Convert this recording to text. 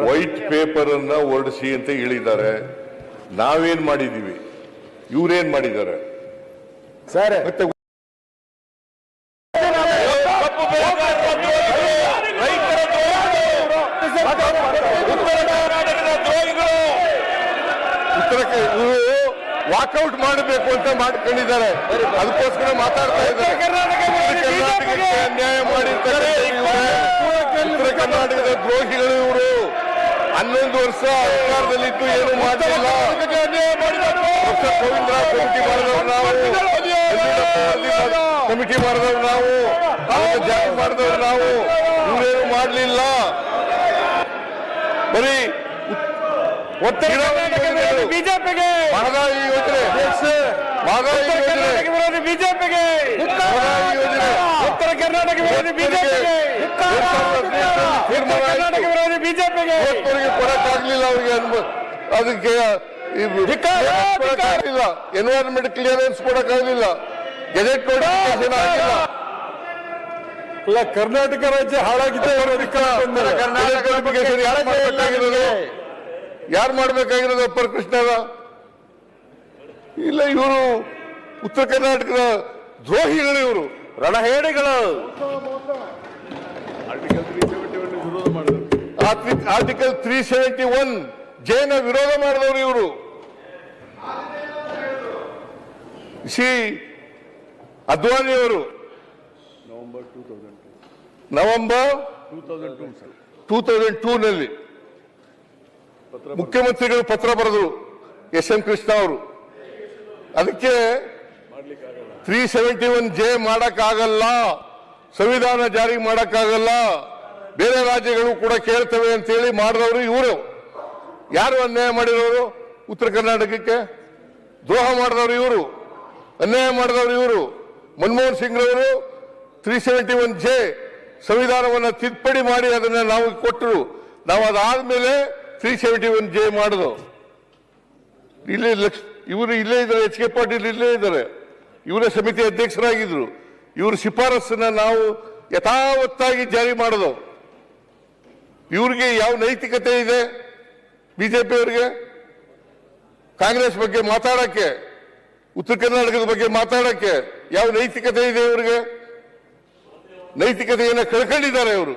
White paper ಅನ್ನ ಹೊರಡಿಸಿ ಅಂತ ಹೇಳಿದ್ದಾರೆ. ನಾವೇನ್ ಮಾಡಿದೀವಿ, ಇವ್ರೇನ್ ಮಾಡಿದ್ದಾರೆ ಸರ್? ಮತ್ತೆ ವಾಕೌಟ್ ಮಾಡಬೇಕು ಅಂತ ಮಾಡ್ಕೊಂಡಿದ್ದಾರೆ. ಅದಕ್ಕೋಸ್ಕರ ಮಾತಾಡ್ತಾ ಇದ್ದಾರೆ. ಕರ್ನಾಟಕಕ್ಕೆ ಅನ್ಯಾಯ ಮಾಡಿರ್ತಾರೆ ಉತ್ತರ ಕರ್ನಾಟಕದ ದ್ರೋಹಿಗಳು ಇವರು. 11 ವರ್ಷ ಅಧಿಕಾರದಲ್ಲಿದ್ದು ಏನು ಮಾಡಲಿಲ್ಲ. ಗೋವಿಂದರಾವ್ ಕಮಿಟಿ ಮಾಡಿದವರು ನಾವು, ಕಮಿಟಿ ಮಾಡಿದವರು ನಾವು, ಜಾರಿ ಮಾಡಿದವರು ನಾವು. ಇವರೇನು ಮಾಡಲಿಲ್ಲ. ಬರೀ ಬಿಜೆಪಿಗೆ ಮಹದಾಯಿ ಯೋಜನೆ, ಮಹದಾಯಿ ಯೋಜನೆ, ಬಿಜೆಪಿಗೆ ಉತ್ತರ ಕರ್ನಾಟಕ ವಿರೋಧಿ ಬಿಜೆಪಿಗೆ ಕರ್ನಾಟಕ ವಿರೋಧಿ ಬಿಜೆಪಿಗೆ ಕೊಡಕ್ಕಾಗ್ಲಿಲ್ಲ ಅವ್ರಿಗೆ. ಅದಕ್ಕೆ ಕೊಡಕ್ಕಾಗಲಿಲ್ಲ, ಎನ್ವೈರನ್ಮೆಂಟ್ ಕ್ಲಿಯರೆನ್ಸ್ ಕೊಡಕ್ಕಾಗಲಿಲ್ಲ, ಗೆಜೆಟ್ ನೋಟಿಫಿಕೇಶನ್ ಆಗಿಲ್ಲ. ಅಲ್ಲ, ಕರ್ನಾಟಕ ರಾಜ್ಯ ಹಾಳಾಗಿದೆ. ಯಾರು ಮಾಡ್ಬೇಕಾಗಿರೋದು? ಅಪ್ಪರ್ ಕೃಷ್ಣರ ಇಲ್ಲ. ಇವರು ಉತ್ತರ ಕರ್ನಾಟಕದ ದ್ರೋಹಿಗಳು, ಇವರು ರಣಹೇಡಿಗಳು. ಆರ್ಟಿಕಲ್ 371 ಜೇನ ವಿರೋಧ ಮಾಡಿದವರು ಇವರು. ಅದ್ವಾನಿ ಅವರು ನವೆಂಬರ್ 2002 ನಲ್ಲಿ ಮುಖ್ಯಮಂತ್ರಿಗಳು ಪತ್ರ ಬರೆದರು, ಎಸ್.ಎಂ. ಕೃಷ್ಣ ಅವರು. ಅದಕ್ಕೆ 371 ಜೆ ಮಾಡಕ್ಕಾಗಲ್ಲ, ಸಂವಿಧಾನ ಜಾರಿ ಮಾಡಕ್ಕಾಗಲ್ಲ, ಬೇರೆ ರಾಜ್ಯಗಳು ಕೂಡ ಕೇಳ್ತವೆ ಅಂತೇಳಿ ಮಾಡಿದವರು ಇವರು. ಯಾರು ಅನ್ಯಾಯ ಮಾಡಿದವರು? ಉತ್ತರ ಕರ್ನಾಟಕಕ್ಕೆ ದ್ರೋಹ ಮಾಡಿದವರು ಇವರು, ಅನ್ಯಾಯ ಮಾಡಿದವರು ಇವರು. ಮನಮೋಹನ್ ಸಿಂಗ್ ರವರು 371 ಜೆ ಸಂವಿಧಾನವನ್ನು ತಿದ್ದುಪಡಿ ಮಾಡಿ ಅದನ್ನ ನಾವು ಕೊಟ್ಟರು. ನಾವು ಅದಾದ್ಮೇಲೆ 371 ಜೆ ಮಾಡಿದ್ರು. ಇಲ್ಲೇ ಇವರು ಇಲ್ಲೇ ಇದ್ದಾರೆ, ಎಚ್ ಕೆ ಪಾಟೀಲ್ ಇಲ್ಲೇ ಇದ್ದಾರೆ, ಇವರ ಸಮಿತಿ ಅಧ್ಯಕ್ಷರಾಗಿದ್ರು. ಇವ್ರ ಶಿಫಾರಸನ್ನ ನಾವು ಯಥಾವತ್ತಾಗಿ ಜಾರಿ ಮಾಡೋದು. ಇವ್ರಿಗೆ ಯಾವ ನೈತಿಕತೆ ಇದೆ? ಬಿಜೆಪಿಯವರಿಗೆ ಕಾಂಗ್ರೆಸ್ ಬಗ್ಗೆ ಮಾತಾಡಕ್ಕೆ, ಉತ್ತರ ಕರ್ನಾಟಕದ ಬಗ್ಗೆ ಮಾತಾಡಕ್ಕೆ ಯಾವ ನೈತಿಕತೆ ಇದೆ ಇವರಿಗೆ? ನೈತಿಕತೆಯನ್ನು ಕಳ್ಕೊಂಡಿದ್ದಾರೆ ಅವರು.